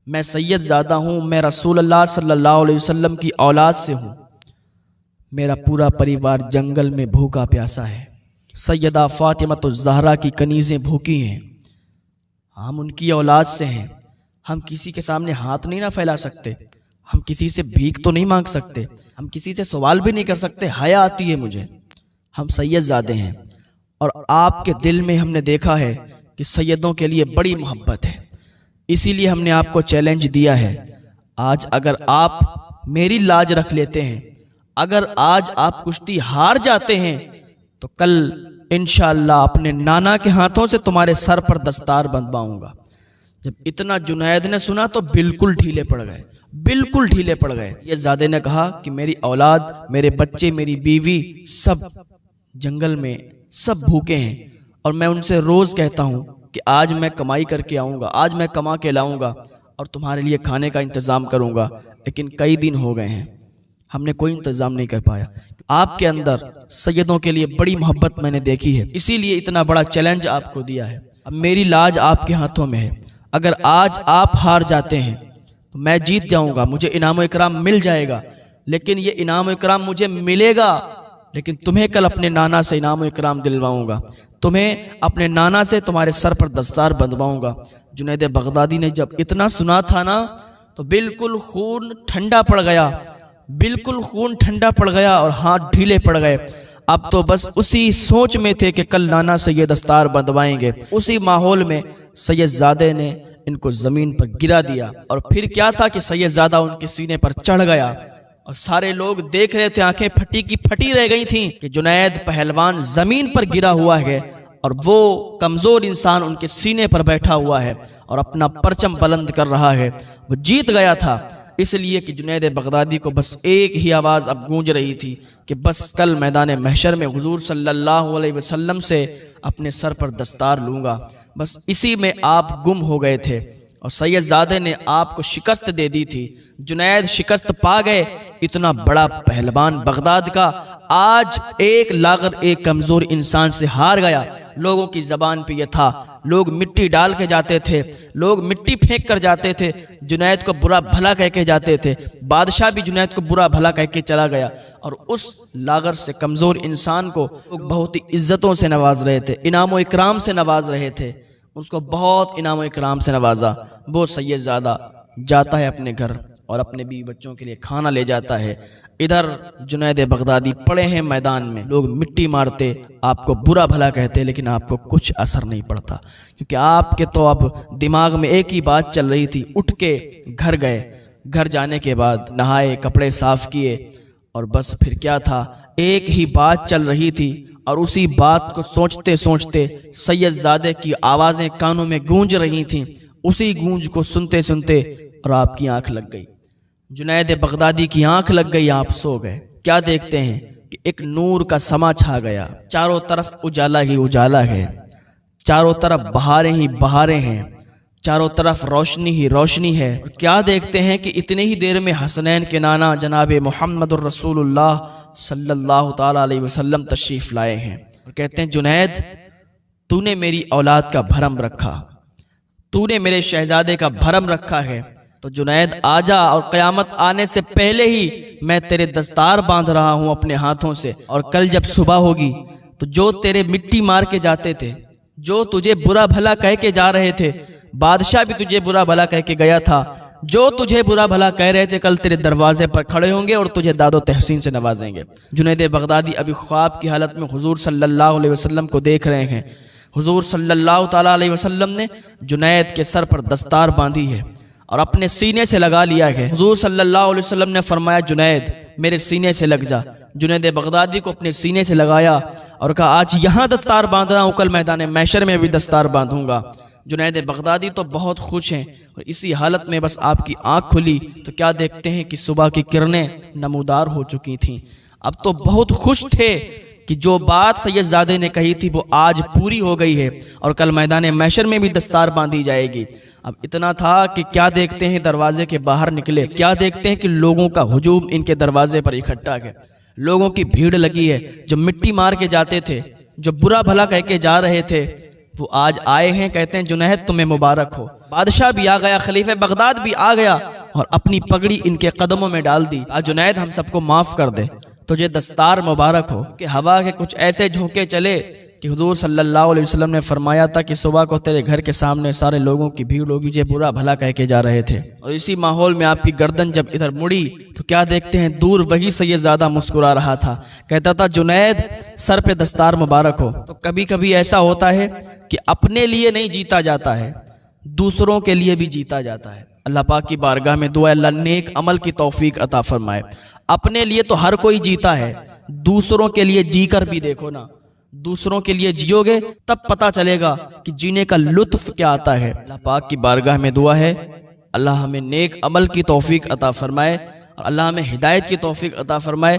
میں سید زادہ ہوں، میں رسول اللہ صلی اللہ علیہ وسلم کی اولاد سے ہوں، میرا پورا پریوار جنگل میں بھوکا پیاسا ہے، سیدہ فاطمہ الزہرا کی کنیزیں بھوکی ہیں، ہم ان کی اولاد سے ہیں، ہم کسی کے سامنے ہاتھ نہیں نہ پھیلا سکتے، ہم کسی سے بھیک تو نہیں مانگ سکتے، ہم کسی سے سوال بھی نہیں کر سکتے، حیا آتی ہے مجھے، ہم سید زادے ہیں۔ اور آپ کے دل میں ہم نے دیکھا ہے کہ سیدوں کے لیے بڑی محبت ہے، اسی لیے ہم نے آپ کو چیلنج دیا ہے۔ آج اگر آپ میری لاج رکھ لیتے ہیں، اگر آج آپ کشتی ہار جاتے ہیں، تو کل انشاءاللہ اپنے نانا کے ہاتھوں سے تمہارے سر پر دستار بندھواؤں گا۔ جب اتنا جنید نے سنا تو بالکل ڈھیلے پڑ گئے، بالکل ڈھیلے پڑ گئے۔ یہ زادے نے کہا کہ میری اولاد، میرے بچے، میری بیوی سب جنگل میں سب بھوکے ہیں، اور میں ان سے روز کہتا ہوں کہ آج میں کمائی کر کے آؤں گا، آج میں کما کے لاؤں گا اور تمہارے لیے کھانے کا انتظام کروں گا، لیکن کئی دن ہو گئے ہیں، ہم نے کوئی انتظام نہیں کر پایا۔ آپ کے اندر سیدوں کے لیے بڑی محبت میں نے دیکھی ہے، اسی لیے اتنا بڑا چیلنج آپ کو دیا ہے۔ اب میری لاج آپ کے ہاتھوں میں ہے، اگر آج آپ ہار جاتے ہیں تو میں جیت جاؤں گا، مجھے انعام و اکرام مل جائے گا، لیکن یہ انعام و اکرام مجھے ملے گا، لیکن تمہیں کل اپنے نانا سے انعام و اکرام دلواؤں گا، تمہیں اپنے نانا سے تمہارے سر پر دستار بندھواؤں گا۔ جنید بغدادی نے جب اتنا سنا تھا نا تو بالکل خون ٹھنڈا پڑ گیا، بالکل خون ٹھنڈا پڑ گیا اور ہاتھ ڈھیلے پڑ گئے۔ اب تو بس اسی سوچ میں تھے کہ کل نانا سے یہ دستار بندھوائیں گے۔ اسی ماحول میں سید زادے نے ان کو زمین پر گرا دیا، اور پھر کیا تھا کہ سید زادہ ان کے سینے پر چڑھ گیا، اور سارے لوگ دیکھ رہے تھے، آنکھیں پھٹی کی پھٹی رہ گئی تھیں کہ جنید پہلوان زمین پر گرا ہوا ہے اور وہ کمزور انسان ان کے سینے پر بیٹھا ہوا ہے اور اپنا پرچم بلند کر رہا ہے۔ وہ جیت گیا تھا، اس لیے کہ جنید بغدادی کو بس ایک ہی آواز اب گونج رہی تھی کہ بس کل میدان محشر میں حضور صلی اللہ علیہ وسلم سے اپنے سر پر دستار لوں گا۔ بس اسی میں آپ گم ہو گئے تھے، اور سید زادے نے آپ کو شکست دے دی تھی، جنید شکست پا گئے۔ اتنا بڑا پہلوان بغداد کا آج ایک لاغر، ایک کمزور انسان سے ہار گیا۔ لوگوں کی زبان پہ یہ تھا، لوگ مٹی ڈال کے جاتے تھے، لوگ مٹی پھینک کر جاتے تھے، جنید کو برا بھلا کہہ کے جاتے تھے، بادشاہ بھی جنید کو برا بھلا کہہ کے چلا گیا، اور اس لاغر سے کمزور انسان کو لوگ بہت ہی عزتوں سے نواز رہے تھے، انعام و اکرام سے نواز رہے تھے، اس کو بہت انعام و اکرام سے نوازا۔ وہ سید زادہ جاتا ہے اپنے گھر اور اپنے بیوی بچوں کے لیے کھانا لے جاتا ہے، ادھر جنید بغدادی پڑے ہیں میدان میں، لوگ مٹی مارتے، آپ کو برا بھلا کہتے، لیکن آپ کو کچھ اثر نہیں پڑتا، کیونکہ آپ کے تو اب دماغ میں ایک ہی بات چل رہی تھی۔ اٹھ کے گھر گئے، گھر جانے کے بعد نہائے، کپڑے صاف کیے، اور بس پھر کیا تھا، ایک ہی بات چل رہی تھی، اور اسی بات کو سوچتے سوچتے سید زادے کی آوازیں کانوں میں گونج رہی تھیں، اسی گونج کو سنتے سنتے اور آپ کی آنکھ لگ گئی، جنید بغدادی کی آنکھ لگ گئی، آپ سو گئے۔ کیا دیکھتے ہیں کہ ایک نور کا سما چھا گیا، چاروں طرف اجالا ہی اجالا ہے، چاروں طرف بہاریں ہی بہاریں ہیں، چاروں طرف روشنی ہی روشنی ہے۔ کیا دیکھتے ہیں کہ اتنے ہی دیر میں حسنین کے نانا جناب محمد الرسول اللہ صلی اللہ تعالیٰ علیہ وسلم تشریف لائے ہیں، اور کہتے ہیں جنید تو نے میری اولاد کا بھرم رکھا، تو نے میرے شہزادے کا بھرم رکھا ہے، تو جنید آجا، اور قیامت آنے سے پہلے ہی میں تیرے دستار باندھ رہا ہوں اپنے ہاتھوں سے، اور کل جب صبح ہوگی تو جو تیرے مٹی مار کے جاتے تھے، جو تجھے برا بھلا کہہ کے جا رہے تھے، بادشاہ بھی تجھے برا بھلا کہہ کے گیا تھا، جو تجھے برا بھلا کہہ رہے تھے کل تیرے دروازے پر کھڑے ہوں گے اور تجھے داد و تحسین سے نوازیں گے۔ جنید بغدادی ابھی خواب کی حالت میں حضور صلی اللہ علیہ وسلم کو دیکھ رہے ہیں، حضور صلی اللہ تعالیٰ علیہ وسلم نے جنید کے سر پر دستار باندھی ہے اور اپنے سینے سے لگا لیا ہے۔ حضور صلی اللہ علیہ وسلم نے فرمایا جنید میرے سینے سے لگ جا۔ جنید بغدادی کو اپنے سینے سے لگایا اور کہا آج یہاں دستار باندھ رہا ہوں، کل میدان محشر میں بھی دستار باندھوں گا۔ جنید بغدادی تو بہت خوش ہیں، اور اسی حالت میں بس آپ کی آنکھ کھلی تو کیا دیکھتے ہیں کہ صبح کی کرنیں نمودار ہو چکی تھیں۔ اب تو بہت خوش تھے کہ جو بات سید زادے نے کہی تھی وہ آج پوری ہو گئی ہے، اور کل میدان محشر میں بھی دستار باندھی جائے گی۔ اب اتنا تھا کہ کیا دیکھتے ہیں دروازے کے باہر نکلے، کیا دیکھتے ہیں کہ لوگوں کا ہجوم ان کے دروازے پر اکٹھا ہے، لوگوں کی بھیڑ لگی ہے، جو مٹی مار کے جاتے تھے، جو برا بھلا کہہ کے جا رہے تھے، وہ آج آئے ہیں، کہتے ہیں جنید تمہیں مبارک ہو۔ بادشاہ بھی آ گیا، خلیفہ بغداد بھی آ گیا اور اپنی پگڑی ان کے قدموں میں ڈال دی، جنید ہم سب کو معاف کر دے، تجھے دستار مبارک ہو۔ کہ ہوا کے کچھ ایسے جھونکے چلے کہ حضور صلی اللہ علیہ وسلم نے فرمایا تھا کہ صبح کو تیرے گھر کے سامنے سارے لوگوں کی بھیڑ ہوگی جو برا بھلا کہہ کے جا رہے تھے، اور اسی ماحول میں آپ کی گردن جب ادھر مڑی تو کیا دیکھتے ہیں، دور وہی سیدزادہ مسکرا رہا تھا، کہتا تھا جنید سر پہ دستار مبارک ہو۔ تو کبھی کبھی ایسا ہوتا ہے کہ اپنے لیے نہیں جیتا جاتا ہے، دوسروں کے لیے بھی جیتا جاتا ہے۔ اللہ پاک کی بارگاہ میں دعا ہے اللہ نیک عمل کی توفیق عطا فرمائے۔ اپنے لیے تو ہر کوئی جیتا ہے، دوسروں کے لیے جی کر بھی دیکھو نا، دوسروں کے لیے جیو گے تب پتہ چلے گا کہ جینے کا لطف کیا آتا ہے۔ اللہ پاک کی بارگاہ میں دعا ہے اللہ ہمیں نیک عمل کی توفیق عطا فرمائے اور اللہ ہمیں ہدایت کی توفیق عطا فرمائے۔